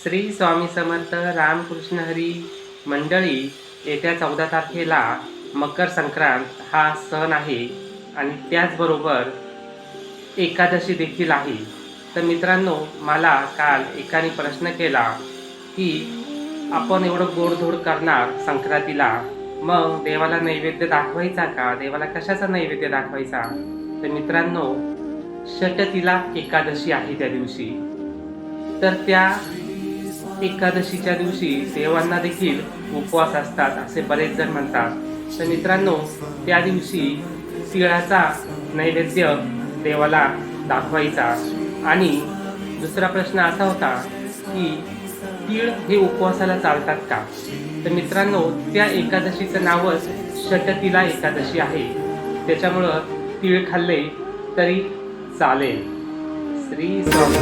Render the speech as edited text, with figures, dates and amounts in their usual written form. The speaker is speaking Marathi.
श्री स्वामी समर्थ रामकृष्ण हरी मंडळी. येत्या 14 तारखेला मकर संक्रांत हा सण आहे आणि त्याचबरोबर एकादशी देखील आहे. तर मित्रांनो, मला काल एकाने प्रश्न केला की आपण एवढं गोडधोड करणार संक्रांतीला, मग देवाला नैवेद्य दाखवायचा का? देवाला कशाचा नैवेद्य दाखवायचा? तर मित्रांनो, षटतिला एकादशी आहे त्या दिवशी. तर त्या एकादशीच्या दिवशी देवांना देखील उपवास असतात असे बरेच जण म्हणतात. तर मित्रांनो, त्या दिवशी तिळाचा नैवेद्य देवाला दाखवायचा. आणि दुसरा प्रश्न असा होता की तीळ हे उपवासाला चालतात का? तर मित्रांनो, त्या एकादशीचं नावच षटतिला एकादशी आहे. त्याच्यामुळं तीळ खाल्ले तरी चालेल. श्री स्वामी